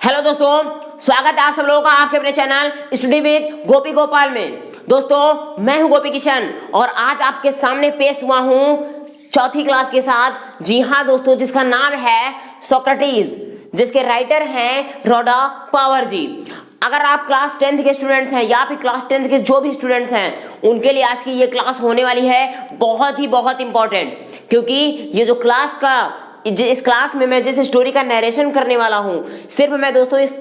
Hello दोस्तों, स्वागत है आप सब लोगों का आपके अपने चैनल स्टडी विद गोपी गोपाल में। दोस्तों, मैं हूं गोपी किशन और आज आपके सामने पेश हुआ हूं चौथी क्लास के साथ। जी हां दोस्तों, जिसका नाम है सोक्रेटिस, जिसके राइटर हैं रोडा पावर जी। अगर आप क्लास 10th के स्टूडेंट्स हैं या फिर क्लास 10th के जो भी स्टूडेंट्स हैं, उनके लिए आज की ये क्लास होने वाली है बहुत इंपॉर्टेंट, क्योंकि ये जो क्लास का इस क्लास में मैं जिस स्टोरी का नरेशन करने वाला हूं, सिर्फ मैं दोस्तों इस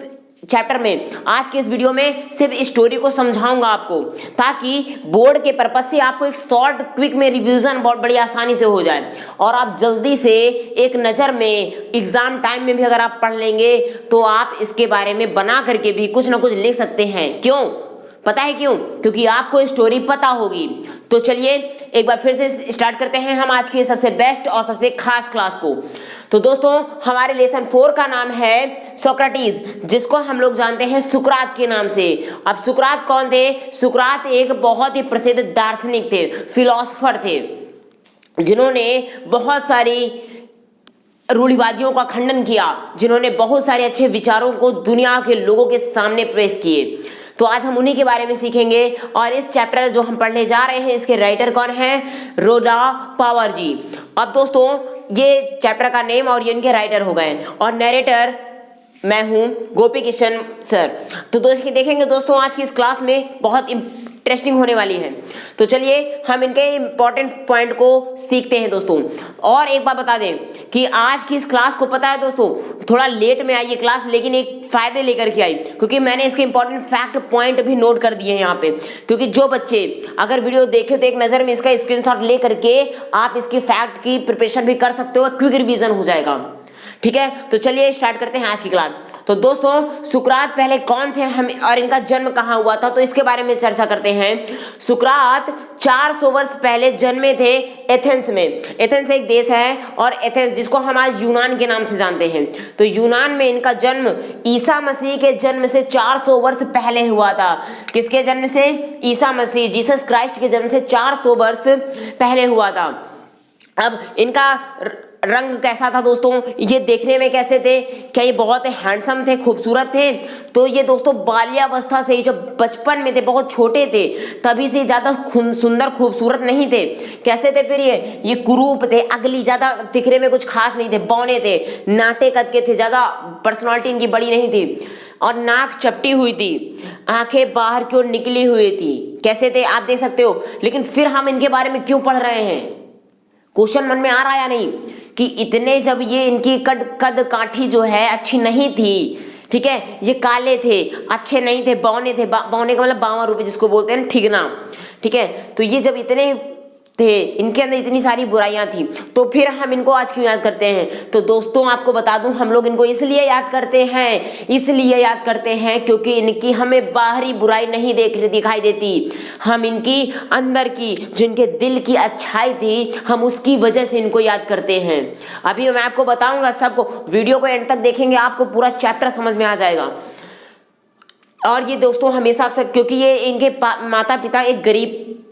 चैप्टर में आज के इस वीडियो में सिर्फ इस स्टोरी को समझाऊंगा आपको, ताकि बोर्ड के पर्पज से आपको एक शॉर्ट क्विक में रिवीजन बहुत बड़ी आसानी से हो जाए और आप जल्दी से एक नज़र में एग्जाम टाइम में भी अगर आप पढ़ लेंगे तो आप इसके बारे में बना करके भी कुछ ना कुछ लिख सकते हैं। क्यों पता है? क्यों? क्योंकि आपको स्टोरी पता होगी। तो चलिए एक बार फिर से स्टार्ट करते हैं हम आज की सबसे बेस्ट और सबसे खास क्लास को। तो दोस्तों, हमारे लेसन 4 का नाम है सोक्रेटिस, जिसको हम लोग जानते हैं सुकरात के नाम से। अब सुकरात कौन थे? सुकरात एक बहुत ही प्रसिद्ध दार्शनिक थे, फिलोसोफर थे, जिन्होंने बहुत सारी रूढ़िवादियों का खंडन किया, जिन्होंने बहुत सारे अच्छे विचारों को दुनिया के लोगों के सामने पेश किए। तो आज हम उन्हीं के बारे में सीखेंगे और इस चैप्टर जो हम पढ़ने जा रहे हैं, इसके राइटर कौन हैं? रोडा पावर जी। अब दोस्तों, ये चैप्टर का नेम और ये इनके राइटर हो गए और नरेटर मैं हूं गोपी किशन सर। तो दोस्तों देखेंगे दोस्तों, आज की इस क्लास में बहुत इंटरेस्टिंग होने वाली है। तो चलिए हम इनके इंपॉर्टेंट पॉइंट को सीखते हैं दोस्तों। और एक बात बता दें कि आज की इस क्लास को, पता है दोस्तों, थोड़ा लेट में आई ये क्लास, लेकिन एक फायदे लेकर के आई, क्योंकि मैंने इसके इंपॉर्टेंट फैक्ट पॉइंट भी नोट कर दिए हैं यहाँ पे। क्योंकि जो बच्चे अगर वीडियो देखे तो एक नज़र में इसका स्क्रीनशॉट ले करके आप इसकी फैक्ट की प्रिपरेशन भी कर सकते हो, क्विक रिवीजन हो जाएगा। ठीक है, तो चलिए स्टार्ट करते हैं आज की क्लास। तो दोस्तों, सुकरात पहले कौन थे हम और इनका जन्म कहाँ हुआ था, तो इसके बारे में चर्चा करते हैं। सुकरात 400 वर्ष पहले जन्मे थे एथेंस में। एथेंस एक देश है और एथेंस जिसको हम आज यूनान के नाम से जानते हैं, तो यूनान में इनका जन्म ईसा मसीह के जन्म से 400 वर्ष पहले हुआ था। किसके जन्म से? ईसा मसीह, जीसस क्राइस्ट के जन्म से 400 वर्ष पहले हुआ था। अब इनका रंग कैसा था दोस्तों? ये देखने में कैसे थे? क्या ये बहुत हैंडसम थे, खूबसूरत थे? तो ये दोस्तों बाल्यावस्था से ही, जब बचपन में थे, बहुत छोटे थे, तभी से ज्यादा सुंदर खूबसूरत नहीं थे। कैसे थे फिर? ये कुरूप थे, अगली, ज्यादा दिखने में कुछ खास नहीं थे, बौने थे, नाटे कद के थे, ज्यादा पर्सनालिटी इनकी बड़ी नहीं थी और नाक चपटी हुई थी, आंखें बाहर की ओर निकली हुई थी। कैसे थे आप देख सकते हो। लेकिन फिर हम इनके बारे में क्यों पढ़ रहे हैं? क्वेश्चन मन में आ रहा है या नहीं कि इतने, जब ये इनकी कद काठी जो है अच्छी नहीं थी, ठीक है, ये काले थे, अच्छे नहीं थे, बौने थे, बौने का मतलब बावां रूपी जिसको बोलते हैं, ठीक ना, ठीक है। तो ये जब इतने थे, इनके अंदर इतनी सारी बुराइयां थी, तो फिर हम इनको आज क्यों याद करते हैं? तो दोस्तों आपको बता दूं, हम लोग इनको इसलिए याद करते हैं क्योंकि इनकी हमें बाहरी बुराई नहीं दिखाई देती, हम इनकी अंदर की, जो इनके दिल की अच्छाई थी, हम उसकी वजह से इनको याद करते हैं। अभी मैं आपको बताऊंगा सबको, वीडियो को एंड तक देखेंगे आपको पूरा चैप्टर समझ में आ जाएगा। और ये दोस्तों हमेशा अक्सर, क्योंकि ये इनके माता पिता एक गरीब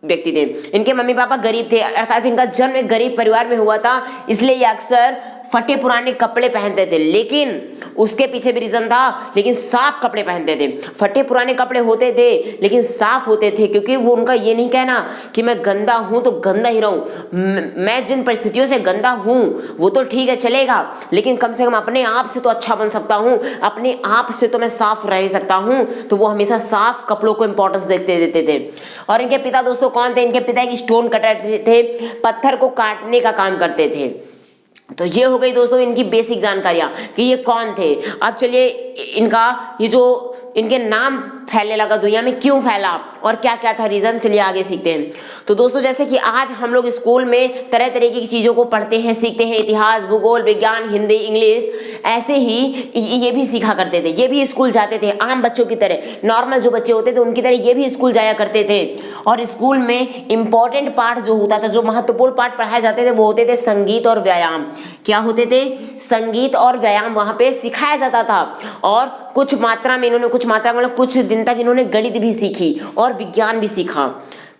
व्यक्ति थे, इनके मम्मी पापा गरीब थे, अर्थात इनका जन्म एक गरीब परिवार में हुआ था, इसलिए ये अक्सर फटे पुराने कपड़े पहनते थे। लेकिन उसके पीछे भी रीजन था, लेकिन साफ कपड़े पहनते थे। फटे पुराने कपड़े होते थे लेकिन साफ होते थे, क्योंकि वो उनका ये नहीं कहना कि मैं गंदा हूं तो गंदा ही रहूं, मैं जिन परिस्थितियों से गंदा हूं वो तो ठीक है, चलेगा, लेकिन कम से कम अपने आप से तो अच्छा बन सकता हूं, अपने आप से तो मैं साफ रह सकता हूं। तो वो हमेशा साफ कपड़ों को इंपॉर्टेंस देते थे। और इनके पिता दोस्तों कौन थे? इनके पिता एक स्टोन कटर थे, पत्थर को काटने का काम करते थे। तो ये हो गई दोस्तों इनकी बेसिक जानकारियां कि ये कौन थे। अब चलिए इनका ये जो इनके नाम फैलने लगा दुनिया में, क्यों फैला और क्या क्या था रीजन, चलिए आगे सीखते हैं। तो दोस्तों जैसे कि आज हम लोग स्कूल में तरह तरह की चीजों को पढ़ते हैं, सीखते हैं, इतिहास, भूगोल, विज्ञान, हिंदी, इंग्लिश, ऐसे ही ये भी सीखा करते थे। ये भी स्कूल जाते थे आम बच्चों की तरह, नॉर्मल जो बच्चे होते थे उनकी तरह ये भी स्कूल जाया करते थे। और स्कूल में इंपॉर्टेंट पार्ट जो होता था, जो महत्वपूर्ण पार्ट पढ़ाए जाते थे, वो होते थे संगीत और व्यायाम। क्या होते थे? संगीत और व्यायाम वहां पे सिखाया जाता था। और कुछ मात्रा में मतलब कुछ दिन तक इन्होंने गणित भी सीखी और विज्ञान भी सीखा।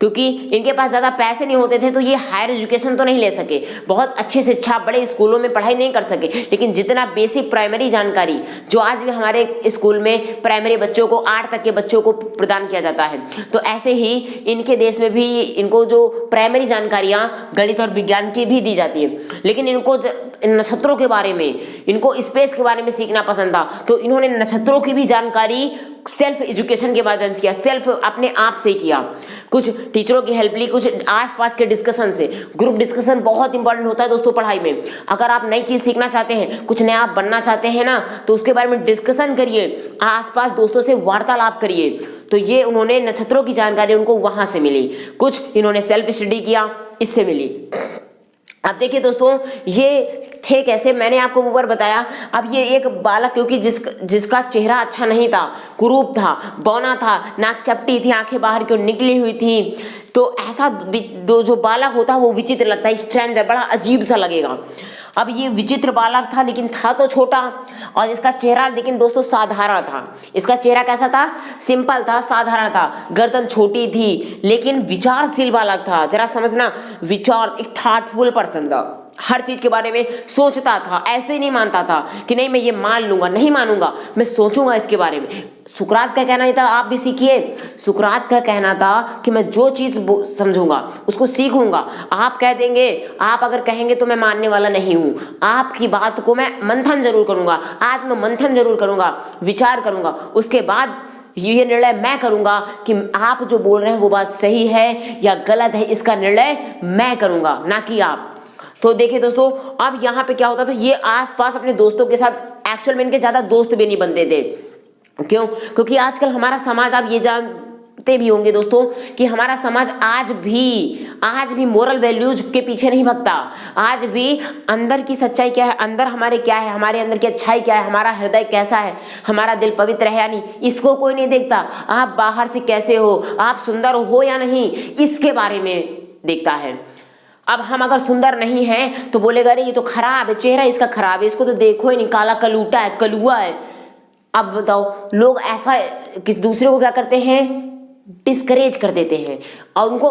क्योंकि इनके पास ज्यादा पैसे नहीं होते थे तो ये हायर एजुकेशन तो नहीं ले सके, बहुत अच्छी शिक्षा बड़े स्कूलों में पढ़ाई नहीं कर सके, लेकिन जितना बेसिक प्राइमरी जानकारी जो आज भी हमारे स्कूल में प्राइमरी बच्चों को 8 तक के बच्चों को प्रदान किया जाता है, तो ऐसे ही इनके देश में भी इनको जो प्राइमरी जानकारियां गणित और विज्ञान की भी दी जाती है। लेकिन इनको नक्षत्रों के बारे में, इनको स्पेस के बारे में सीखना पसंद था, तो इन्होंने नक्षत्रों की भी जानकारी सेल्फ एजुकेशन के माध्यम से किया, सेल्फ अपने आप से किया। कुछ टीचरों की हेल्प ली, कुछ आसपास के डिस्कशन से। ग्रुप डिस्कशन बहुत इंपॉर्टेंट होता है दोस्तों पढ़ाई में। अगर आप नई चीज सीखना चाहते हैं, कुछ नया आप बनना चाहते हैं ना, तो उसके बारे में डिस्कशन करिए, आसपास दोस्तों से वार्तालाप करिए। तो ये उन्होंने नक्षत्रों की जानकारी उनको वहां से मिली, कुछ इन्होंने सेल्फ स्टडी किया, इससे मिली। अब देखिए दोस्तों, ये थे कैसे, मैंने आपको ऊपर बताया। अब ये एक बालक, क्योंकि जिसका चेहरा अच्छा नहीं था, कुरूप था, बौना था, नाक चपटी थी, आंखें बाहर की ओर निकली हुई थी, तो ऐसा जो बालक होता है वो विचित्र लगता है, स्ट्रेंजर, बड़ा अजीब सा लगेगा। अब ये विचित्र बालक था, लेकिन था तो छोटा, और इसका चेहरा लेकिन दोस्तों साधारण था। इसका चेहरा कैसा था? सिंपल था, साधारण था, गर्दन छोटी थी, लेकिन विचारशील बालक था। जरा समझना, विचार, एक थॉटफुल पर्सन था, हर चीज के बारे में सोचता था, ऐसे ही नहीं मानता था कि नहीं मैं ये मान लूंगा, नहीं मानूंगा, मैं सोचूंगा इसके बारे में। सुकरात का कहना ये था, आप भी सीखिए, सुकरात का कहना था कि मैं जो चीज समझूंगा उसको सीखूंगा। आप कह देंगे, आप अगर कहेंगे तो मैं मानने वाला नहीं हूं, आपकी बात को मैं मंथन जरूर करूंगा, आत्म मंथन जरूर करूंगा, विचार करूंगा, उसके बाद ये निर्णय मैं करूंगा कि आप जो बोल रहे हैं वो बात सही है या गलत है, इसका निर्णय मैं करूंगा, ना कि आप। तो देखिए दोस्तों, अब यहाँ पे क्या होता था, ये आसपास अपने दोस्तों के साथ, एक्चुअल में इनके ज्यादा दोस्त भी नहीं बनते थे। क्यों? क्योंकि आजकल हमारा समाज, आप ये जानते भी होंगे दोस्तों कि हमारा समाज आज भी मोरल वैल्यूज के पीछे नहीं भगता। आज भी अंदर की सच्चाई क्या है, अंदर हमारे क्या है, हमारे अंदर की अच्छाई क्या है, हमारा हृदय कैसा है, हमारा दिल पवित्र है या नहीं, इसको कोई नहीं देखता। आप बाहर से कैसे हो, आप सुंदर हो या नहीं, इसके बारे में देखता है। अब हम अगर सुंदर नहीं हैं तो बोलेगा अरे ये तो खराब है, चेहरा इसका खराब है, इसको तो देखो ही नहीं, काला कलूटा है, कलुआ है। अब बताओ, लोग ऐसा कि दूसरे को क्या करते हैं, डिस्करेज कर देते हैं, और उनको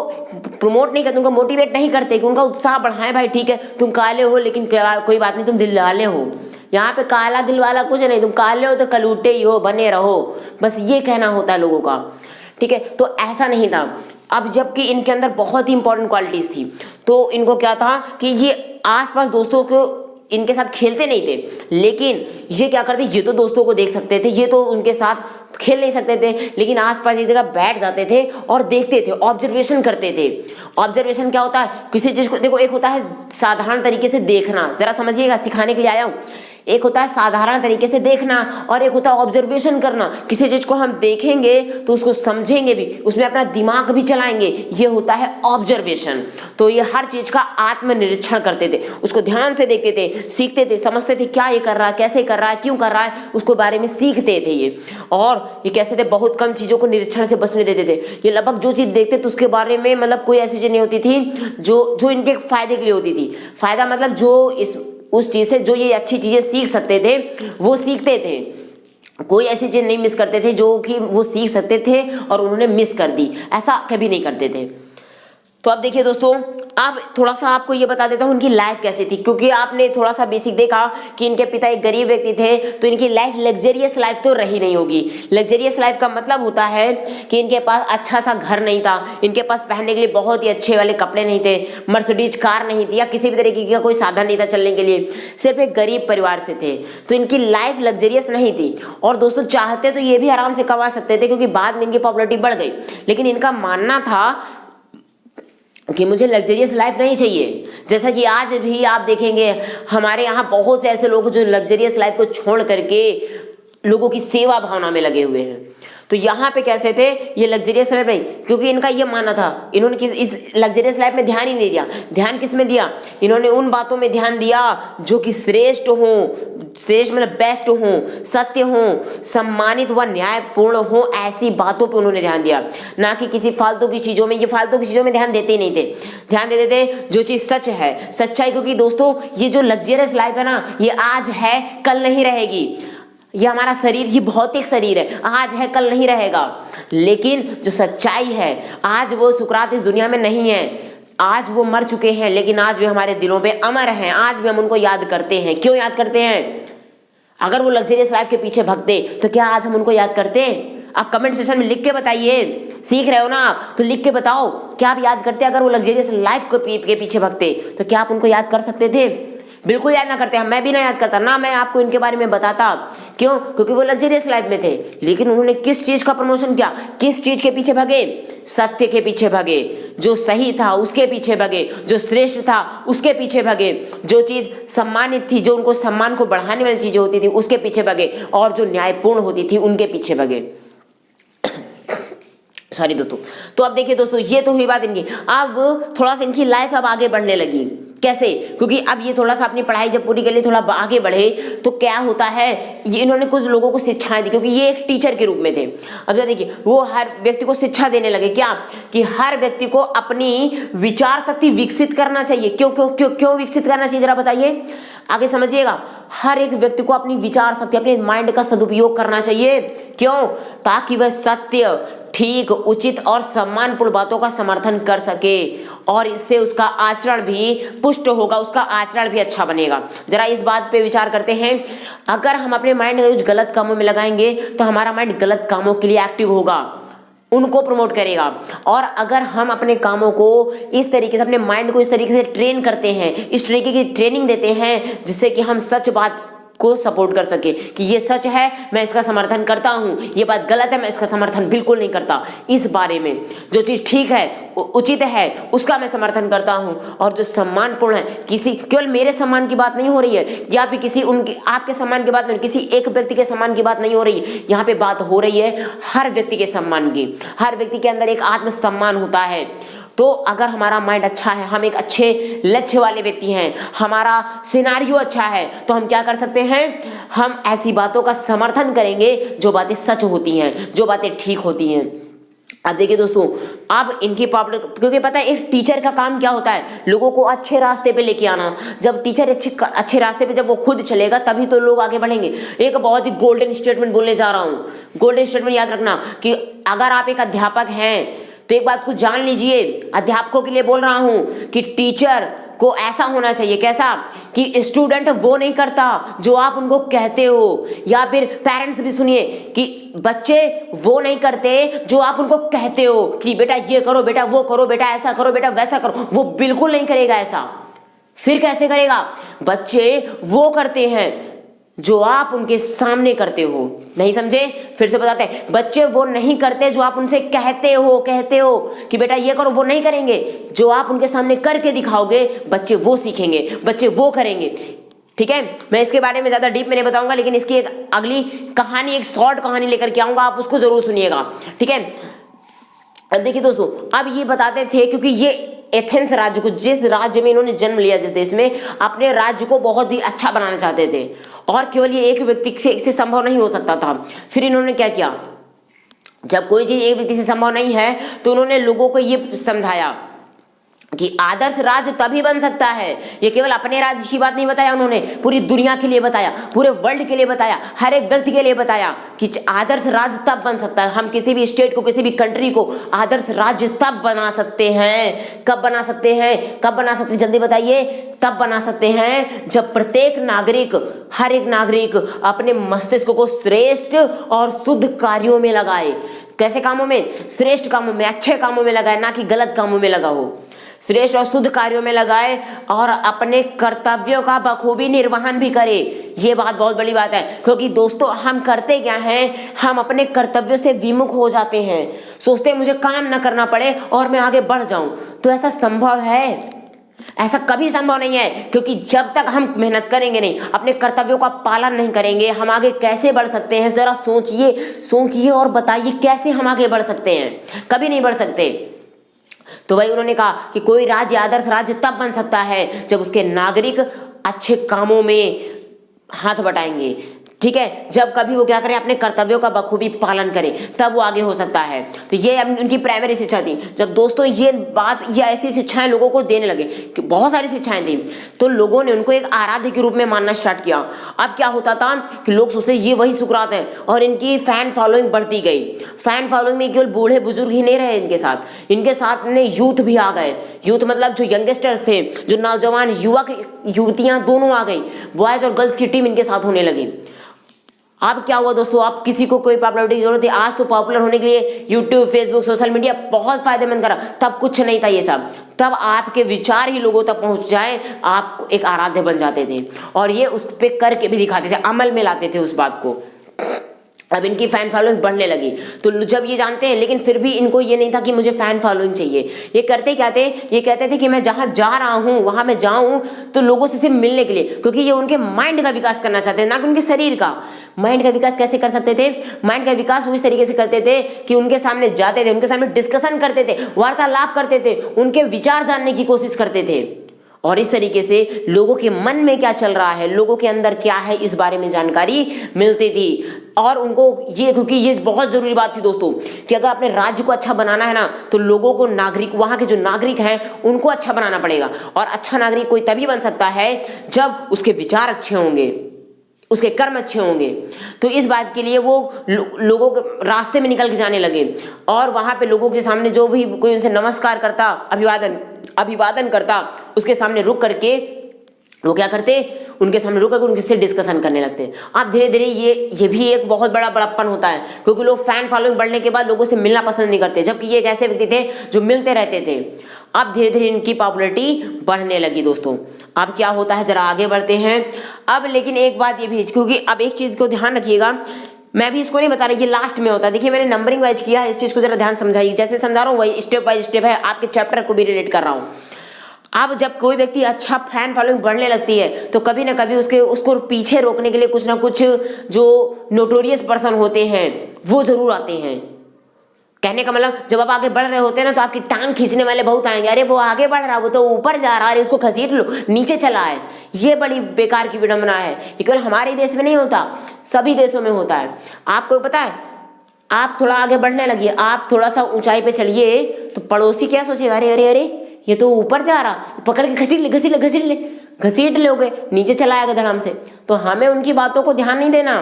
प्रमोट नहीं करते, उनको मोटिवेट नहीं करते कि उनका उत्साह बढ़ाएं। भाई ठीक है, तुम काले हो लेकिन कोई बात नहीं, तुम दिल वाले हो, यहाँ पे काला दिल वाला कुछ नहीं, तुम काले हो तो कलूटे ही हो, बने रहो, बस ये कहना होता है लोगों का। ठीक है, तो ऐसा नहीं था। अब जबकि इनके अंदर बहुत ही इंपॉर्टेंट क्वालिटीज थी, तो इनको क्या था कि ये आसपास दोस्तों को इनके साथ खेलते नहीं थे, लेकिन ये क्या करते, ये तो दोस्तों को देख सकते थे, ये तो उनके साथ खेल नहीं सकते थे, लेकिन आसपास एक जगह बैठ जाते थे और देखते थे, ऑब्जर्वेशन करते थे। ऑब्जर्वेशन क्या होता है, किसी चीज को देखो, एक होता है साधारण तरीके से देखना, जरा समझिएगा, सिखाने के लिए आया हूँ। एक होता है साधारण तरीके से देखना और एक होता है ऑब्जर्वेशन करना। किसी चीज को हम देखेंगे तो उसको समझेंगे भी, उसमें अपना दिमाग भी चलाएंगे, ये होता है ऑब्जर्वेशन। तो ये हर चीज का आत्मनिरीक्षण करते थे, उसको ध्यान से देखते थे, सीखते थे, समझते थे क्या ये कर रहा है, कैसे कर रहा है, क्यों कर रहा है, उसको बारे में सीखते थे ये। और ये कैसे थे, बहुत कम चीजों को निरीक्षण से बचने देते थे। ये लगभग जो चीज देखते थे उसके बारे में मतलब कोई ऐसी चीज नहीं होती थी जो इनके फायदे के लिए होती थी। फायदा मतलब जो उस चीज से जो ये अच्छी चीजें सीख सकते थे वो सीखते थे, कोई ऐसी चीज नहीं मिस करते थे जो कि वो सीख सकते थे और उन्होंने मिस कर दी, ऐसा कभी नहीं करते थे। तो अब देखिए दोस्तों, अब थोड़ा सा आपको ये बता देता हूँ उनकी लाइफ कैसी थी, क्योंकि आपने थोड़ा सा बेसिक देखा कि इनके पिता एक गरीब व्यक्ति थे, तो इनकी लाइफ लग्जरियस लाइफ तो रही नहीं होगी। लग्जरियस लाइफ का मतलब होता है कि इनके पास अच्छा सा घर नहीं था, इनके पास पहनने के लिए बहुत ही अच्छे वाले कपड़े नहीं थे, मर्सिडीज कार नहीं थी, या किसी भी तरीके का कोई साधन नहीं था चलने के लिए, सिर्फ एक गरीब परिवार से थे, तो इनकी लाइफ लग्जरियस नहीं थी। और दोस्तों चाहते तो ये भी आराम से कमा सकते थे, क्योंकि बाद में इनकी पॉपुलैरिटी बढ़ गई, लेकिन इनका मानना था कि मुझे लग्जरियस लाइफ नहीं चाहिए। जैसा कि आज भी आप देखेंगे हमारे यहाँ बहुत से ऐसे लोग जो लग्जरियस लाइफ को छोड़ करके लोगों की सेवा भावना में लगे हुए हैं। तो यहाँ पे कैसे थे, ये लग्जरियस लाइफ नहीं, क्योंकि इनका ये मानना था, इन्होंने इस लग्जरियस लाइफ में ध्यान ही नहीं दिया। ध्यान किस में दिया, इन्होंने उन बातों में ध्यान दिया जो कि श्रेष्ठ हो, श्रेष्ठ मतलब बेस्ट हो, सत्य हो, सम्मानित व न्यायपूर्ण हो, ऐसी बातों पे उन्होंने ध्यान दिया, ना कि किसी फालतू की चीजों में। ये फालतू की चीजों में ध्यान देते ही नहीं थे, ध्यान देते थे जो चीज सच है, सच्चाई। क्योंकि दोस्तों ये जो लग्जरियस लाइफ है ना, ये आज है कल नहीं रहेगी। ये हमारा शरीर, ये भौतिक शरीर है, आज है कल नहीं रहेगा। लेकिन जो सच्चाई है, आज वो सुकरात इस दुनिया में नहीं है, आज वो मर चुके हैं, लेकिन आज भी हमारे दिलों पे अमर हैं, आज भी हम उनको याद करते हैं। क्यों याद करते हैं? अगर वो लग्जरियस लाइफ के पीछे भगते तो क्या आज हम उनको याद करते? आप कमेंट सेक्शन में लिख के बताइए। सीख रहे हो ना आप, तो लिख के बताओ, क्या आप याद करते? अगर वो लग्जरियस लाइफ के पीछे भगते तो क्या आप उनको याद कर सकते थे? बिल्कुल याद ना करते। मैं भी ना याद करता, ना मैं आपको इनके बारे में बताता। क्यों? क्योंकि वो लग्जरियस लाइफ में थे, लेकिन उन्होंने किस चीज का प्रमोशन किया? किस चीज के पीछे भागे? सत्य के पीछे भागे। जो सही था उसके पीछे भागे, जो श्रेष्ठ था उसके पीछे भागे, जो चीज सम्मानित थी, जो उनको सम्मान को बढ़ाने वाली चीजें होती थी उसके पीछे भागे, और जो न्यायपूर्ण होती थी उनके पीछे भागे। सॉरी दोस्तों। तो अब देखिए दोस्तों, ये तो हुई बात इनकी। अब थोड़ा सा इनकी लाइफ अब आगे बढ़ने लगी। कैसे? क्योंकि अब ये थोड़ा सा अपनी पढ़ाई जब पूरी कर ली, थोड़ा आगे बढ़े, तो क्या होता है, ये इन्होंने कुछ लोगों को शिक्षाएं दी, क्योंकि ये एक टीचर के रूप में थे। अब देखिए, वो हर व्यक्ति को शिक्षा देने लगे। क्या? कि हर व्यक्ति को अपनी विचार शक्ति विकसित करना चाहिए। क्यों क्यों क्यों क्यों विकसित करना चाहिए, जरा बताइए, आगे समझिएगा। हर एक व्यक्ति को अपनी विचार शक्ति, अपने माइंड का सदुपयोग करना चाहिए। क्यों? ताकि वह सत्य, ठीक, उचित और सम्मानपूर्ण बातों का समर्थन कर सके, और इससे उसका आचरण भी पुष्ट होगा, उसका आचरण भी अच्छा बनेगा। जरा इस बात पे विचार करते हैं। अगर हम अपने माइंड का यूज गलत कामों में लगाएंगे तो हमारा माइंड गलत कामों के लिए एक्टिव होगा, उनको प्रमोट करेगा। और अगर हम अपने कामों को इस तरीके से, अपने माइंड को इस तरीके से ट्रेन करते हैं, इस तरीके की ट्रेनिंग देते हैं जिससे कि हम सच बात को सपोर्ट कर सके, कि ये सच है मैं इसका समर्थन करता हूं, ये बात गलत है मैं इसका समर्थन बिल्कुल नहीं करता, इस बारे में जो चीज ठीक है, उचित है, उसका मैं समर्थन करता हूं, और जो सम्मानपूर्ण है, किसी केवल मेरे सम्मान की बात नहीं हो रही है, या फिर किसी उनके आपके सम्मान की बात नहीं, किसी एक व्यक्ति के सम्मान की बात नहीं हो रही, यहाँ पे बात हो रही है हर व्यक्ति के सम्मान की। हर व्यक्ति के अंदर एक आत्मसम्मान होता है। तो अगर हमारा माइंड अच्छा है, हम एक अच्छे लक्ष्य वाले व्यक्ति हैं, हमारा सिनारियो अच्छा है, तो हम क्या कर सकते हैं, हम ऐसी बातों का समर्थन करेंगे जो बातें सच होती हैं, जो बातें ठीक होती हैं। अब देखिए दोस्तों, अब इनकी पॉपुलर, क्योंकि पता है एक टीचर का काम क्या होता है, लोगों को अच्छे रास्ते पे लेके आना। जब टीचर अच्छे रास्ते पे जब वो खुद चलेगा तभी तो लोग आगे बढ़ेंगे। एक बहुत ही गोल्डन स्टेटमेंट बोलने जा रहा हूँ। गोल्डन स्टेटमेंट याद रखना कि अगर आप एक अध्यापक हैं तो एक बात को जान लीजिए, अध्यापकों के लिए बोल रहा हूं कि टीचर को ऐसा होना चाहिए। कैसा? कि स्टूडेंट वो नहीं करता जो आप उनको कहते हो, या फिर पेरेंट्स भी सुनिए कि बच्चे वो नहीं करते जो आप उनको कहते हो कि बेटा ये करो, बेटा वो करो, बेटा ऐसा करो, बेटा वैसा करो। वो बिल्कुल नहीं करेगा ऐसा। फिर कैसे करेगा? बच्चे वो करते हैं जो आप उनके सामने करते हो। नहीं समझे? फिर से बताते हैं, बच्चे वो नहीं करते जो आप उनसे कहते हो कि बेटा ये करो, वो नहीं करेंगे। जो आप उनके सामने करके दिखाओगे, बच्चे वो सीखेंगे, बच्चे वो करेंगे। ठीक है, मैं इसके बारे में ज्यादा डीप में नहीं बताऊंगा, लेकिन इसकी एक अगली कहानी, एक शॉर्ट कहानी लेकर के आऊंगा, आप उसको जरूर सुनिएगा। ठीक है, अब देखिए दोस्तों, अब ये बताते थे, क्योंकि ये एथेंस राज्य को, जिस राज्य में इन्होंने जन्म लिया, जिस देश में, अपने राज्य को बहुत ही अच्छा बनाना चाहते थे, और केवल ये एक व्यक्ति से संभव नहीं हो सकता था। फिर इन्होंने क्या किया, जब कोई चीज एक व्यक्ति से संभव नहीं है तो उन्होंने लोगों को ये समझाया कि आदर्श राज्य तभी बन सकता है। ये केवल अपने राज्य की बात नहीं बताया, उन्होंने पूरी दुनिया के लिए बताया, पूरे वर्ल्ड के लिए बताया, हर एक व्यक्ति के लिए बताया कि आदर्श राज्य तब बन सकता है। हम किसी भी स्टेट को, किसी भी कंट्री को आदर्श राज्य तब बना सकते हैं। कब बना सकते हैं? कब बना सकते हैं, जल्दी बताइए। तब बना सकते हैं जब प्रत्येक नागरिक, हर एक नागरिक अपने मस्तिष्क को श्रेष्ठ और शुद्ध कार्यों में लगाए। कैसे कामों में? श्रेष्ठ कामों में, अच्छे कामों में लगाए, ना कि गलत कामों में लगा हो। श्रेष्ठ और शुद्ध कार्यों में लगाए और अपने कर्तव्यों का बखूबी निर्वहन भी करे। ये बात बहुत बड़ी बात है, क्योंकि दोस्तों हम करते क्या हैं, हम अपने कर्तव्यों से विमुख हो जाते हैं। सोचते हैं मुझे काम ना करना पड़े और मैं आगे बढ़ जाऊं। तो ऐसा संभव है? ऐसा कभी संभव नहीं है, क्योंकि जब तक हम मेहनत करेंगे नहीं, अपने कर्तव्यों का पालन नहीं करेंगे, हम आगे कैसे बढ़ सकते हैं? जरा सोचिए और बताइए, कैसे हम आगे बढ़ सकते हैं? कभी नहीं बढ़ सकते। तो वही उन्होंने कहा कि कोई राज्य आदर्श राज्य तब बन सकता है जब उसके नागरिक अच्छे कामों में हाथ बटाएंगे, ठीक है, जब कभी वो क्या करें, अपने कर्तव्यों का बखूबी पालन करें, तब वो आगे हो सकता है। तो ये उनकी प्राइमरी शिक्षा थी। जब दोस्तों ये ऐसी शिक्षाएं लोगों को देने लगे कि बहुत सारी शिक्षाएं थी, तो लोगों ने उनको एक आराध्य के रूप में मानना स्टार्ट किया। अब क्या होता था कि लोग सोचते ये वही सुकरात है, और इनकी फैन फॉलोइंग बढ़ती गई। फैन फॉलोइंग में केवल बूढ़े बुजुर्ग ही नहीं रहे, इनके साथ में यूथ भी आ गए। यूथ मतलब जो यंगस्टर्स थे, जो नौजवान युवक युवतियां दोनों आ गई, बॉयज और गर्ल्स की टीम इनके साथ होने लगी। अब क्या हुआ दोस्तों, आप किसी को कोई पॉपुलैरिटी की जरूरत है, आज तो पॉपुलर होने के लिए यूट्यूब, फेसबुक, सोशल मीडिया बहुत फायदेमंद करा। तब कुछ नहीं था ये सब, तब आपके विचार ही लोगों तक पहुंच जाए, आप एक आराध्य बन जाते थे, और ये उस पे करके भी दिखाते थे, अमल में लाते थे उस बात को। अब इनकी फैन फॉलोइंग बढ़ने लगी। तो जब ये जानते हैं, लेकिन फिर भी इनको ये नहीं था कि मुझे फैन फॉलोइंग चाहिए। ये करते क्या थे, ये कहते थे कि मैं जहां जा रहा हूं वहां मैं जाऊं तो लोगों से सिर्फ मिलने के लिए, क्योंकि ये उनके माइंड का विकास करना चाहते हैं, ना कि उनके शरीर का। माइंड का विकास कैसे कर सकते थे, माइंड का विकास वो इस तरीके से करते थे कि उनके सामने जाते थे, उनके सामने डिस्कशन करते थे, वार्तालाप करते थे, उनके विचार जानने की कोशिश करते थे, और इस तरीके से लोगों के मन में क्या चल रहा है, लोगों के अंदर क्या है, इस बारे में जानकारी मिलती थी। और उनको ये, क्योंकि ये बहुत जरूरी बात थी दोस्तों, कि अगर अपने राज्य को अच्छा बनाना है ना, तो लोगों को, नागरिक, वहां के जो नागरिक हैं उनको अच्छा बनाना पड़ेगा। और अच्छा नागरिक कोई तभी बन सकता है जब उसके विचार अच्छे होंगे, उसके कर्म अच्छे होंगे। तो इस बात के लिए वो लोगों के रास्ते में निकल के जाने लगे, और वहां पे लोगों के सामने जो भी कोई उनसे नमस्कार करता, अभिवादन करता, उसके सामने रुक करके वो क्या करते, उनके सामने रुक करके उनसे डिस्कशन करने लगते। अब धीरे धीरे ये भी एक बहुत बड़ा बड़प्पन होता है, क्योंकि लोग फैन फॉलोइंग बढ़ने के बाद लोगों से मिलना पसंद नहीं करते, जबकि ये एक ऐसे व्यक्ति थे जो मिलते रहते थे। अब धीरे धीरे इनकी पॉपुलैरिटी बढ़ने लगी दोस्तों। अब क्या होता है, जरा आगे बढ़ते हैं। अब लेकिन एक बात ये भी, क्योंकि अब एक चीज को ध्यान रखिएगा, मैं भी इसको नहीं बता रही, ये लास्ट में होता है। देखिए मैंने नंबरिंग वाइज किया है, इस चीज को जरा ध्यान समझाइए, जैसे समझा रहा हूँ वही स्टेप बाय स्टेप है, आपके चैप्टर को भी रिलेट कर रहा हूँ। अब जब कोई व्यक्ति अच्छा फैन फॉलोइंग बढ़ने लगती है, तो कभी ना कभी उसको पीछे रोकने के लिए कुछ ना कुछ जो नोटोरियस पर्सन होते हैं वो जरूर आते हैं। कहने का मतलब, जब आप आगे बढ़ रहे होते हैं ना, तो आपकी टांग खींचने वाले बहुत आएंगे, अरे वो आगे बढ़ रहा, वो तो ऊपर जा रहा है, उसको घसीट लो, नीचे चला है। ये बड़ी बेकार की विडंबना है। ये केवल हमारे देश में नहीं होता, सभी देशों में होता है। आपको पता है, आप थोड़ा आगे बढ़ने लगिए, आप थोड़ा सा ऊंचाई पे चलिए, तो पड़ोसी क्या सोचेगा, अरे अरे अरे ये तो ऊपर जा रहा, पकड़ के घसीट लोगे, नीचे चला आएगा धड़ाम से। तो हमें उनकी बातों को ध्यान नहीं देना,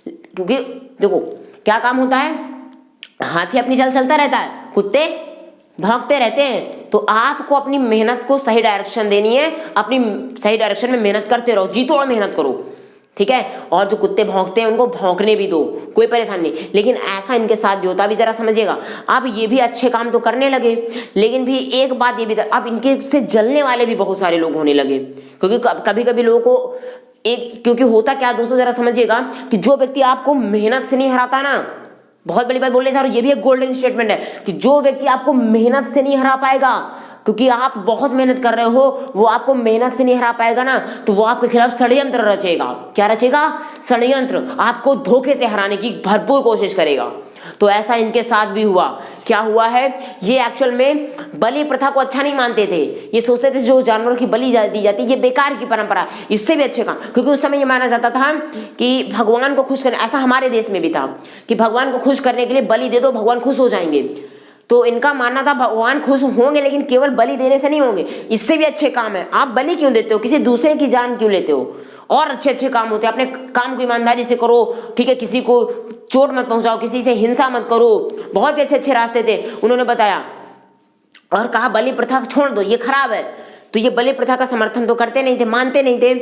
क्योंकि देखो क्या काम होता है, हाथी अपनी चाल चलता रहता है, कुत्ते भागते रहते हैं। तो आपको अपनी मेहनत को सही डायरेक्शन देनी है, अपनी सही डायरेक्शन में मेहनत करते रहो, जी तोड़ मेहनत करो, ठीक है। और जो कुत्ते भौंकते हैं उनको भौंकने भी दो, कोई परेशानी नहीं। लेकिन ऐसा इनके साथ भी होता, अभी जरा समझिएगा। अब ये भी अच्छे काम तो करने लगे, लेकिन भी एक बात ये भी, अब इनके से जलने वाले भी बहुत सारे लोग होने लगे, क्योंकि कभी कभी लोगों को क्योंकि होता क्या दोस्तों, जरा समझिएगा कि जो व्यक्ति आपको मेहनत से नहीं हराता ना, बहुत बड़ी बात बोल रहे हैं सर, ये भी एक गोल्डन स्टेटमेंट है कि जो व्यक्ति आपको मेहनत से नहीं हरा पाएगा, क्योंकि आप बहुत मेहनत कर रहे हो, वो आपको मेहनत से नहीं हरा पाएगा ना, तो वो आपके खिलाफ षड्यंत्र रचेगा। क्या रचेगा? षड्यंत्र, आपको धोखे से हराने की भरपूर कोशिश करेगा। तो ऐसा इनके साथ भी हुआ। क्या हुआ है, ये एक्चुअल में बलि प्रथा को अच्छा नहीं मानते थे। ये सोचते थे जो जानवरों की बलि दी जाती है ये बेकार की परंपरा, इससे भी अच्छे काम, क्योंकि उस समय ये माना जाता था कि भगवान को खुश करने, ऐसा हमारे देश में भी था कि भगवान को खुश करने के लिए बलि दे दो, भगवान खुश हो जाएंगे। तो इनका मानना था भगवान खुश होंगे, लेकिन केवल बलि देने से नहीं होंगे, इससे भी अच्छे काम है। आप बलि क्यों देते हो, किसी दूसरे की जान क्यों लेते हो? और अच्छे अच्छे काम होते हैं, अपने काम को ईमानदारी से करो, ठीक है, किसी को चोट मत पहुंचाओ, किसी से हिंसा मत करो। बहुत ही अच्छे अच्छे रास्ते थे उन्होंने बताया, और कहा बलि प्रथा छोड़ दो, ये खराब है। तो ये बलि प्रथा का समर्थन तो करते नहीं थे, मानते नहीं थे,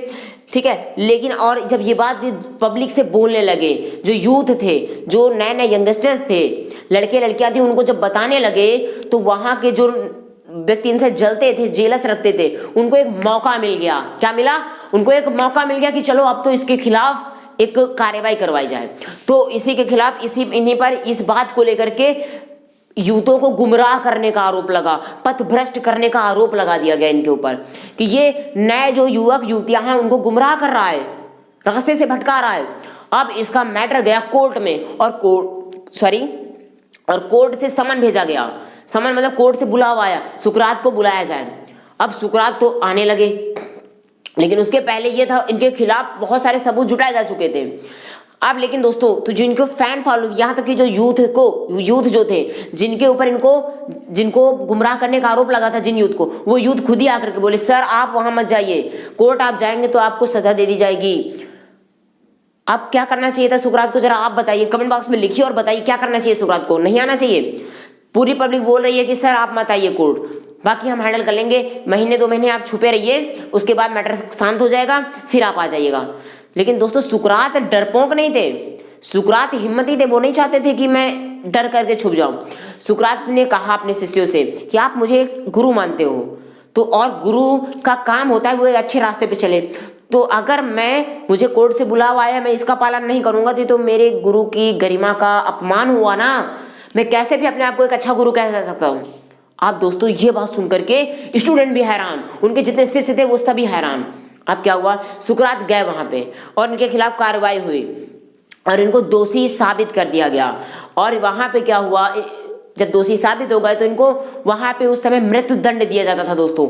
ठीक है। लेकिन और जब ये बात पब्लिक से बोलने लगे, जो यूथ थे, जो नए नए यंगस्टर्स थे, लड़के लड़कियां थी, उनको जब बताने लगे, तो वहां के जो व्यक्ति इनसे जलते थे, जेलस रखते थे, उनको एक मौका मिल गया। क्या मिला? उनको एक मौका मिल गया कि चलो अब तो इसके खिलाफ एक कार्रवाई करवाई जाए। तो इसी के खिलाफ, इन्हीं पर इस बात को लेकर के यूथों को गुमराह करने का आरोप लगा, पथ भ्रष्ट करने का आरोप लगा दिया गया इनके ऊपर, कि ये नए जो युवक युवतियां हैं उनको गुमराह कर रहा है, रास्ते से भटका रहा है। अब इसका मैटर गया कोर्ट में, और कोर्ट से समन भेजा गया। समन मतलब कोर्ट से बुलावा आया, सुकरात को बुलाया जाए। अब सुकरात तो आने लगे, लेकिन उसके पहले ये था, इनके खिलाफ बहुत सारे सबूत जुटाए जा चुके थे। अब लेकिन दोस्तों, तो जिनको फैन फॉलो, यहाँ तक कि जो यूथ जो थे, जिनके ऊपर जिनको गुमराह करने का आरोप लगा था, जिन यूथ को, वो यूथ खुद ही आकर के बोले सर आप वहां मत जाइए, कोर्ट आप जाएंगे तो आपको सजा दे दी जाएगी। अब क्या करना चाहिए था सुकरात को, जरा आप बताइए, कमेंट बॉक्स में लिखिए और बताइए क्या करना चाहिए सुकरात को। नहीं आना चाहिए। पूरी पब्लिक बोल रही है कि सर आप मत आइए कोर्ट, बाकी हम हैंडल कर लेंगे, महीने 2 महीने आप छुपे रहिए, उसके बाद मैटर शांत हो जाएगा, फिर आप आ जाइएगा। लेकिन दोस्तों सुकरात डरपोक नहीं थे, सुकरात हिम्मती थे। वो नहीं चाहते थे कि मैं डर करके छुप जाऊं। सुकरात ने कहा अपने शिष्यों से कि आप मुझे एक गुरु मानते हो, तो और गुरु का काम होता है वो एक अच्छे रास्ते पे चले। तो अगर मुझे कोर्ट से बुलावा आया, मैं इसका पालन नहीं करूंगा तो मेरे गुरु की गरिमा का अपमान हुआ ना। मैं कैसे भी अपने आप को एक अच्छा गुरु कह सकता हूं। आप दोस्तों ये बात सुन करके स्टूडेंट भी हैरान, उनके जितने शिष्य थे वो सभी हैरान। अब क्या हुआ, सुकरात गए वहां पे और इनके खिलाफ कार्रवाई हुई और इनको दोषी साबित कर दिया गया। और वहां पे क्या हुआ, जब दोषी साबित हो गए तो इनको वहां पे उस समय मृत्यु दंड दिया जाता था दोस्तों।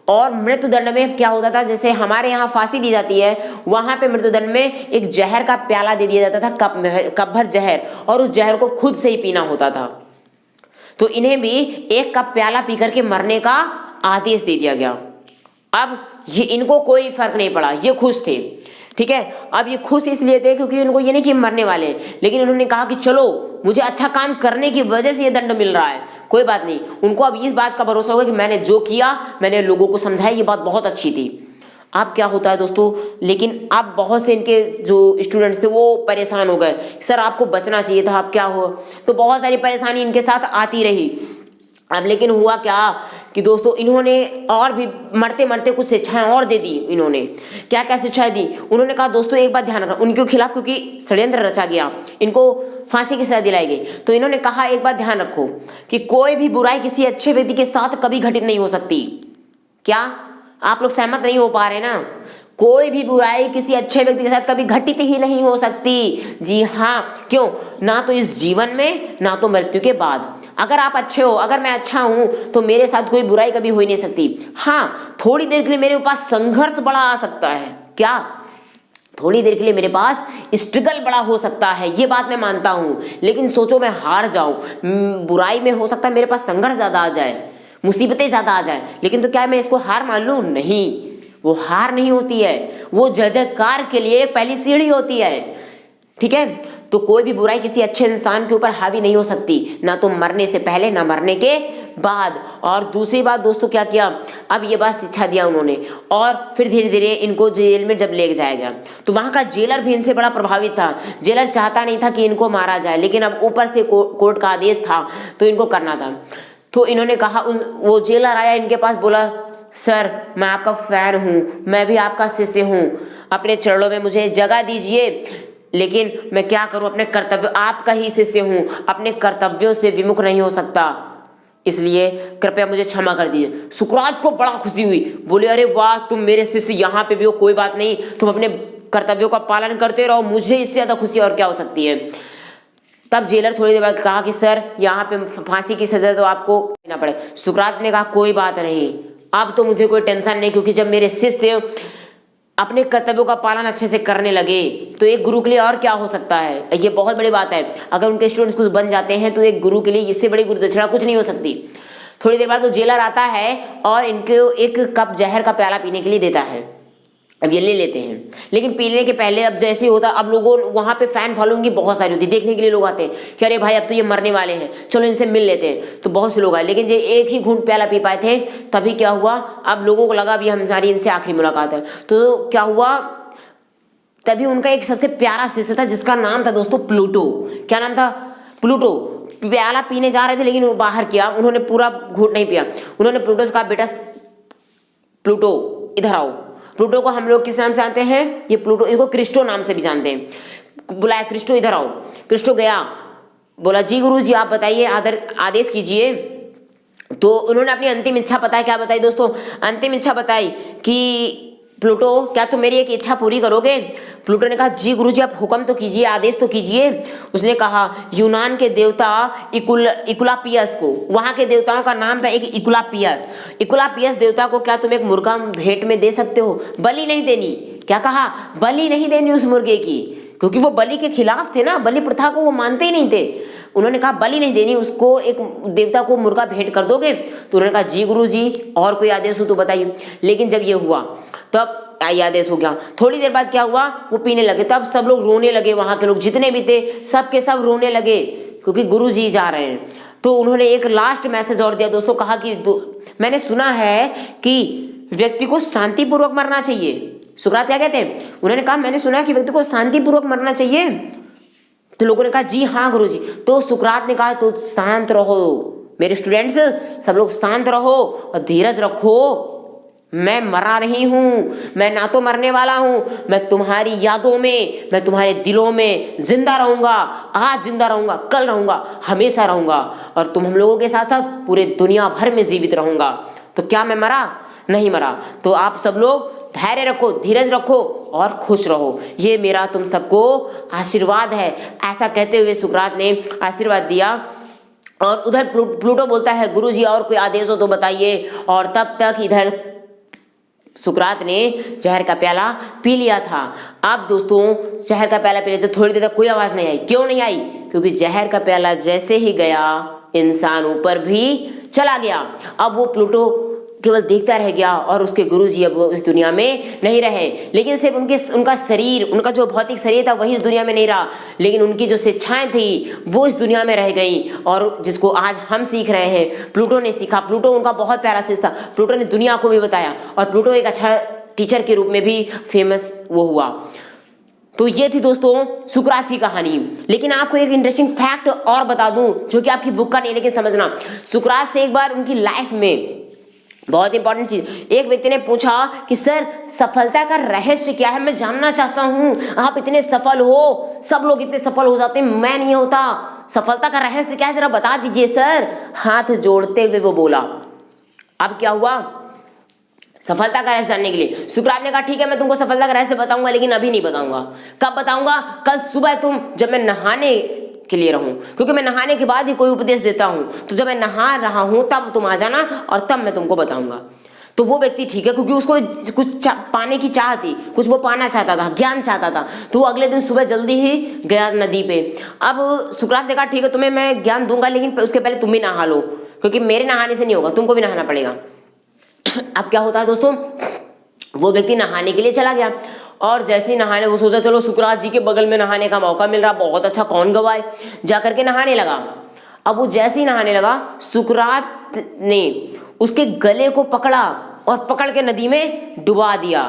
और मृत्यु दंड में क्या होता था, जैसे हमारे यहाँ फांसी दी जाती है, वहां पे मृत्यु दंड में एक जहर का प्याला दे दिया जाता था, कप भर जहर, और उस जहर को खुद से ही पीना होता था। तो इन्हें भी 1 कप प्याला पी करके मरने का आदेश दे दिया गया। अब ये इनको कोई फर्क नहीं पड़ा, ये खुश थे। ठीक है, अब ये खुश इसलिए थे क्योंकि उनको ये नहीं कि मरने वाले, लेकिन उन्होंने कहा कि चलो मुझे अच्छा काम करने की वजह से ये दंड मिल रहा है, कोई बात नहीं। उनको अब इस बात का भरोसा होगा कि मैंने जो किया, मैंने लोगों को समझाया, ये बात बहुत अच्छी थी। अब क्या होता है दोस्तों, लेकिन अब बहुत से इनके जो स्टूडेंट्स थे वो परेशान हो गए, सर आपको बचना चाहिए था, अब क्या हो। तो बहुत सारी परेशानी इनके साथ आती रही। अब लेकिन हुआ क्या कि दोस्तों इन्होंने और भी मरते मरते कुछ शिक्षाएं और दे दी। इन्होंने क्या क्या शिक्षाएं दी, उन्होंने कहा दोस्तों एक बात ध्यान रखना, उनके खिलाफ क्योंकि षड्यंत्र रचा गया, इनको फांसी की सजा दिलाई गई, तो इन्होंने कहा एक बात ध्यान रखो कि कोई भी बुराई किसी अच्छे व्यक्ति के साथ कभी घटित नहीं हो सकती। क्या आप लोग सहमत नहीं हो पा रहे ना? कोई भी बुराई किसी अच्छे व्यक्ति के साथ कभी घटित ही नहीं हो सकती। जी हाँ, क्यों? ना तो इस जीवन में, ना तो मृत्यु के बाद। अगर आप अच्छे हो, अगर मैं अच्छा हूं, तो मेरे साथ कोई बुराई कभी हो ही नहीं सकती। हाँ, थोड़ी देर के लिए मेरे पास संघर्ष बड़ा आ सकता है, क्या थोड़ी देर के लिए मेरे पास स्ट्रगल बड़ा हो सकता है, ये बात मैं मानता हूं। लेकिन सोचो मैं हार जाऊं, बुराई में हो सकता है मेरे पास संघर्ष ज्यादा आ जाए, मुसीबतें ज्यादा आ जाए, लेकिन तो क्या मैं इसको हार मान लूं? नहीं, वो हार नहीं होती है, वो जयकार के लिए एक पहली सीढ़ी होती है। ठीक है, तो कोई भी बुराई किसी अच्छे इंसान के ऊपर हावी नहीं हो सकती, ना तो मरने से पहले, ना मरने के बाद। और दूसरी बात दोस्तों क्या किया, अब ये बात शिक्षा दिया उन्होंने, और फिर धीरे धीरे इनको जेल में जब ले जाया गया, तो वहां का जेलर भी इनसे बड़ा प्रभावित था। जेलर चाहता नहीं था कि इनको मारा जाए, लेकिन अब ऊपर से कोर्ट का आदेश था तो इनको करना था। तो इन्होंने कहा, वो जेलर आया इनके पास, बोला सर मैं आपका फैन हूं, मैं भी आपका शिष्य हूं, अपने चरणों में मुझे जगह दीजिए, लेकिन मैं क्या करूं, अपने कर्तव्य, आपका ही शिष्य हूं, अपने कर्तव्यों से विमुख नहीं हो सकता, इसलिए कृपया मुझे क्षमा कर दीजिए। सुकरात को बड़ा खुशी हुई, बोले अरे वाह, तुम मेरे शिष्य यहाँ पे भी हो, कोई बात नहीं, तुम अपने कर्तव्यों का पालन करते रहो, मुझे इससे ज्यादा खुशी और क्या हो सकती है। तब जेलर थोड़ी देर बाद कहा कि सर यहाँ पे फांसी की सजा तो आपको देना पड़े। सुकरात ने कहा कोई बात नहीं, अब तो मुझे कोई टेंशन नहीं, क्योंकि जब मेरे शिष्य अपने कर्तव्यों का पालन अच्छे से करने लगे तो एक गुरु के लिए और क्या हो सकता है। ये बहुत बड़ी बात है, अगर उनके स्टूडेंट्स कुछ बन जाते हैं तो एक गुरु के लिए इससे बड़ी गुरु दक्षिणा कुछ नहीं हो सकती। थोड़ी देर बाद तो जेलर आता है और इनको एक कप जहर का प्याला पीने के लिए देता है। अब ये ले लेते हैं, लेकिन पीने के पहले अब जैसे होता, अब लोगों वहां पे फैन फॉलोइंग बहुत सारी होती, देखने के लिए लोग आते हैं कि अरे भाई अब तो ये मरने वाले हैं, चलो इनसे मिल लेते हैं। तो बहुत से लोग आए, लेकिन ये एक ही घूंट प्याला पी पाए थे। तभी क्या हुआ, अब लोगों को लगा अभी हमारी इनसे आखिरी मुलाकात है। तो क्या हुआ, तभी उनका एक सबसे प्यारा शिष्य था जिसका नाम था दोस्तों प्लूटो। क्या नाम था? प्लूटो। प्याला पीने जा रहे थे, लेकिन वो बाहर किया, उन्होंने पूरा घूंट नहीं पिया। उन्होंने प्लूटो से कहा बेटा प्लूटो इधर आओ। प्लूटो को हम लोग किस नाम से जानते हैं? ये प्लूटो, इसको क्रिस्टो नाम से भी जानते हैं। बुलाया, क्रिस्टो इधर आओ। क्रिस्टो गया, बोला जी गुरु जी आप बताइए, आदेश कीजिए। तो उन्होंने अपनी अंतिम इच्छा बताई। क्या बताई दोस्तों? अंतिम इच्छा बताई कि प्लूटो, क्या तुम मेरी एक इच्छा पूरी करोगे? प्लूटो ने कहा, जी गुरुजी, आप हुक्म तो कीजिए, आदेश तो कीजिए। उसने कहा, यूनान के देवता इकुलापियस को, वहां के देवताओं का नाम था एक इकुलापियस देवता को क्या तुम एक मुर्गा भेंट में दे सकते हो? बलि नहीं देनी। क्या कहा? बलि नहीं देनी उस मुर्गे की, क्योंकि वो बलि के खिलाफ थे ना, बलि प्रथा को वो मानते ही नहीं थे। उन्होंने कहा बलि नहीं देनी, उसको एक देवता को मुर्गा भेंट कर दोगे? तो उन्होंने कहा, जी गुरुजी, और कोई आदेश हो तो बताइए। लेकिन जब ये हुआ तब आदेश हो गया। थोड़ी देर बाद क्या हुआ, वो पीने लगे, तब सब लोग रोने लगे, वहां के लोग जितने भी थे सब के सब रोने लगे, क्योंकि गुरुजी जा रहे हैं। तो उन्होंने एक लास्ट मैसेज और दिया दोस्तों, कहा कि मैंने सुना है कि व्यक्ति को शांतिपूर्वक मरना चाहिए। सुकरात क्या कहते हैं? उन्होंने कहा, मैंने सुना है कि व्यक्ति को शांतिपूर्वक मरना चाहिए। तो लोगों ने कहा, जी हाँ गुरुजी। तो सुकरात ने कहा, तो शांत रहो मेरे स्टूडेंट्स, सब लोग शांत रहो और धीरज रखो। मैं मरा रही हूं, मैं ना तो मरने वाला हूं, मैं तुम्हारी यादों में, मैं तुम्हारे दिलों में जिंदा रहूंगा। आज जिंदा रहूंगा, कल रहूंगा, हमेशा रहूंगा, और तुम हम लोगों के साथ साथ पूरे दुनिया भर में जीवित रहूंगा। तो क्या मैं मरा? नहीं मरा। तो आप सब लोग धैर्य रखो, धीरज रखो और खुश रहो, ये मेरा तुम सबको आशीर्वाद है। ऐसा कहते हुए सुकरात ने आशीर्वाद दिया। और उधर प्लूटो बोलता है, गुरुजी और कोई आदेश हो तो बताइए। और तब तक इधर सुकरात ने जहर का प्याला पी लिया था। अब दोस्तों जहर का प्याला पी लिया, थोड़ी देर तक कोई आवाज नहीं आई। क्यों नहीं आई? क्योंकि जहर का प्याला जैसे ही गया, इंसान ऊपर भी चला गया। अब वो प्लूटो केवल देखता रह गया, और उसके गुरुजी अब इस दुनिया में नहीं रहे। लेकिन सिर्फ उनका शरीर, उनका जो भौतिक शरीर था वही इस दुनिया में नहीं रहा, लेकिन उनकी जो शिक्षाएं थी वो इस दुनिया में रह गई। और जिसको आज हम सीख रहे हैं, प्लूटो ने सीखा। प्लूटो उनका बहुत प्यारा शिष्य था, प्लूटो ने दुनिया को भी बताया, और प्लूटो एक अच्छा टीचर के रूप में भी फेमस वो हुआ। तो ये थी दोस्तों सुकरात की कहानी। लेकिन आपको एक इंटरेस्टिंग फैक्ट और बता दूं, जो कि आपकी बुक का नहीं, लेकिन समझना, सुकरात से एक बार उनकी लाइफ में बहुत इंपॉर्टेंट चीज, एक व्यक्ति ने पूछा कि सर सफलता का रहस्य क्या है? मैं जानना चाहता हूं, आप इतने सफल हो, सब लोग इतने सफल हो जाते हैं, मैं नहीं होता, सफलता का रहस्य क्या है, जरा बता दीजिए सर। हाथ जोड़ते हुए वो बोला। अब क्या हुआ? सफलता का रहस्य जानने के लिए सुकरात ने कहा, ठीक है मैं तुमको सफलता का रहस्य बताऊंगा, लेकिन अभी नहीं बताऊंगा। कब बताऊंगा? कल सुबह तुम, जब मैं नहाने के लिए रहूं, क्योंकि मैं नहाने के बाद ही कोई उपदेश देता हूं। तो जब मैं नहा रहा हूं तब तुम आ जाना, और तब मैं तुमको बताऊंगा। तो वो व्यक्ति ठीक है, क्योंकि उसको कुछ पाने की चाह थी, कुछ वो पाना चाहता था, ज्ञान चाहता था। तो वो अगले दिन सुबह जल्दी ही गया नदी पे। अब सुकरात ने कहा, ठीक है तुम्हें मैं ज्ञान दूंगा, लेकिन उसके पहले तुम भी नहा लो, क्योंकि मेरे नहाने से नहीं होगा, तुमको भी नहाना पड़ेगा। अब क्या होता है दोस्तों, वो व्यक्ति नहाने के लिए चला गया, और जैसे ही नहाने, वो सोचा चलो सुकरात जी के बगल में नहाने का मौका मिल रहा, बहुत अच्छा, कौन गवाए, जाकर के नहाने लगा। अब वो जैसे ही नहाने लगा, सुकरात ने उसके गले को पकड़ा और पकड़ के नदी में डुबा दिया।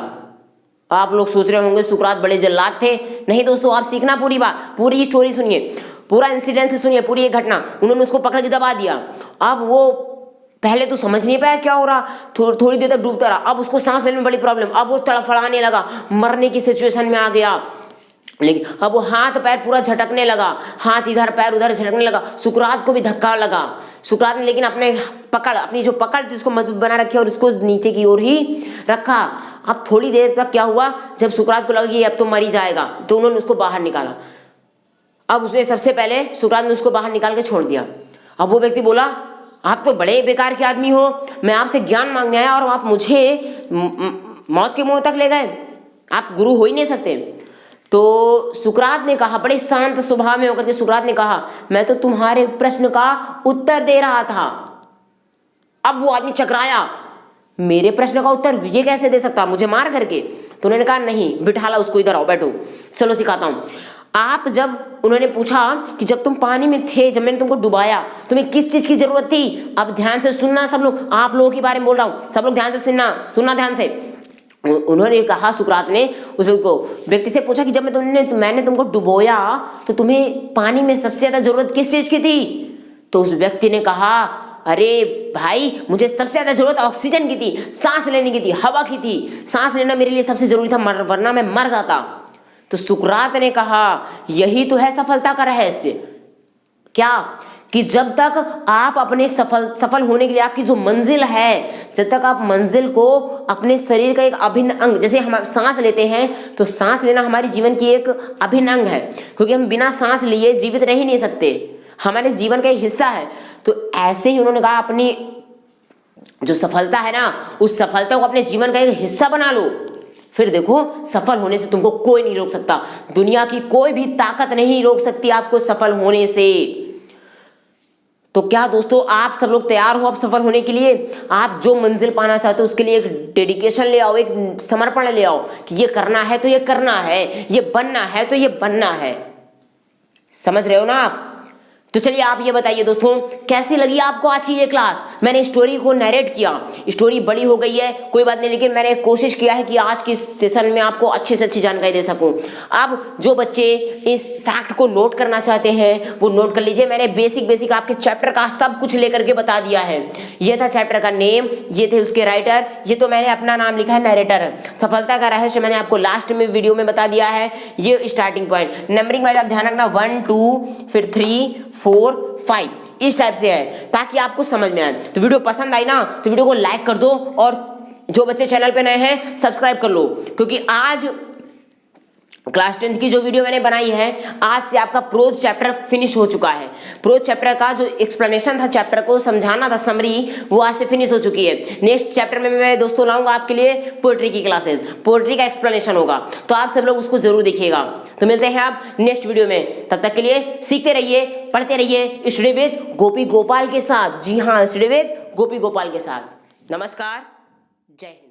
आप लोग सोच रहे होंगे सुकरात बड़े जल्लाद थे। नहीं दोस्तों, आप सीखना पूरी बात, पूरी स्टोरी सुनिए, पूरा इंसिडेंट से सुनिए, पूरी एक घटना। उन्होंने उसको पकड़ के दबा दिया। अब वो पहले तो समझ नहीं पाया क्या हो रहा, थोड़ी देर तक डूबता रहा। अब उसको सांस लेने में बड़ी प्रॉब्लम, अब वो तड़फड़ाने लगा, मरने की सिचुएशन में आ गया। लेकिन अब वो हाथ पैर पूरा झटकने लगा, हाथ इधर पैर उधर झटकने लगा। सुकरात को भी धक्का लगा। सुकरात ने लेकिन अपनी जो पकड़ थी उसको मजबूत बना रखी और उसको नीचे की ओर ही रखा। अब थोड़ी देर तक क्या हुआ, जब सुकरात को लगा कि अब तो मर ही जाएगा, तो उन्होंने उसको बाहर निकाला। अब उसने सबसे पहले सुकरात ने उसको बाहर निकाल के छोड़ दिया। अब वो व्यक्ति बोला, आप तो बड़े बेकार के आदमी हो, मैं आपसे ज्ञान मांगने आया और आप मुझे मौत के मुंह तक ले गए, आप गुरु हो ही नहीं सकते। तो सुकरात ने कहा, बड़े शांत स्वभाव में होकर के सुकरात ने कहा, मैं तो तुम्हारे प्रश्न का उत्तर दे रहा था। अब वो आदमी चकराया, मेरे प्रश्न का उत्तर ये कैसे दे सकता, मुझे मार करके? तो उन्होंने कहा, नहीं, बिठा ला उसको, इधर आओ, बैठो, चलो सिखाता हूं। आप जब, उन्होंने पूछा कि जब तुम पानी में थे, जब मैंने तुमको डुबाया, तुम्हें किस चीज की जरूरत थी? अब ध्यान से सुनना सब लोग, आप लोगों के बारे में बोल रहा हूं, सब लोग ध्यान से सुनना ध्यान से। उन्होंने कहा, सुकरात ने उस व्यक्ति से पूछा कि जब मैंने तुमको डुबोया तो तुम्हें पानी में सबसे ज्यादा जरूरत किस चीज की थी? तो उस व्यक्ति ने कहा, अरे भाई, मुझे सबसे ज्यादा जरूरत ऑक्सीजन की थी, सांस लेने की थी, हवा की थी। सांस लेना मेरे लिए सबसे जरूरी था, वरना मैं मर जाता। तो सुकरात ने कहा, यही तो है सफलता का रहस्य। क्या? कि जब तक आप अपने सफल होने के लिए आपकी जो मंजिल है, जब तक आप मंजिल को अपने शरीर का एक अभिन्न अंग, जैसे हम सांस लेते हैं तो सांस लेना हमारे जीवन की एक अभिन्न अंग है, क्योंकि हम बिना सांस लिए जीवित रह ही नहीं सकते, हमारे जीवन का एक हिस्सा है। तो ऐसे ही उन्होंने कहा अपनी जो सफलता है ना, उस सफलता को अपने जीवन का एक हिस्सा बना लो, फिर देखो सफल होने से तुमको कोई नहीं रोक सकता। दुनिया की कोई भी ताकत नहीं रोक सकती आपको सफल होने से। तो क्या दोस्तों आप सब लोग तैयार हो अब सफल होने के लिए? आप जो मंजिल पाना चाहते हो उसके लिए एक डेडिकेशन ले आओ, एक समर्पण ले आओ कि ये करना है तो ये करना है, ये बनना है तो ये बनना है। समझ रहे हो ना आप? तो चलिए आप ये बताइए दोस्तों, कैसी लगी आपको आज की ये क्लास? मैंने स्टोरी को नरेट किया, स्टोरी बड़ी हो गई है कोई बात नहीं, लेकिन मैंने कोशिश किया है कि आज की सेशन में आपको अच्छी से अच्छी जानकारी दे सकूं। अब जो बच्चे इस फैक्ट को नोट करना चाहते हैं वो नोट कर लीजिए। मैंने बेसिक आपके चैप्टर का सब कुछ लेकर के बता दिया है। ये था चैप्टर का नेम, ये थे उसके राइटर, ये तो मैंने अपना नाम लिखा है नरेटर। सफलता का रहस्य मैंने आपको लास्ट में वीडियो में बता दिया है। ये स्टार्टिंग पॉइंट, नंबरिंग वाइज आप ध्यान रखना, 1 2 फिर 3 4 5 इस टाइप से है, ताकि आपको समझ में आए। तो वीडियो पसंद आई ना तो वीडियो को लाइक कर दो, और जो बच्चे चैनल पे नए हैं सब्सक्राइब कर लो, क्योंकि आज क्लास 10th की जो वीडियो मैंने बनाई है, आज से आपका प्रोज चैप्टर फिनिश हो चुका है। प्रोज चैप्टर का जो एक्सप्लेनेशन था, चैप्टर को समझाना था, समरी, वो आज से फिनिश हो चुकी है। नेक्स्ट चैप्टर में मैं दोस्तों लाऊंगा आपके लिए पोएट्री की क्लासेस, पोएट्री का एक्सप्लेनेशन होगा, तो आप सब लोग उसको जरूर देखिएगा। तो मिलते हैं आप नेक्स्ट वीडियो में, तब तक के लिए सीखते रहिए, पढ़ते रहिए स्टडी विद गोपी गोपाल के साथ। जी हाँ, स्टडी विद गोपी गोपाल के साथ। नमस्कार, जय हिंद।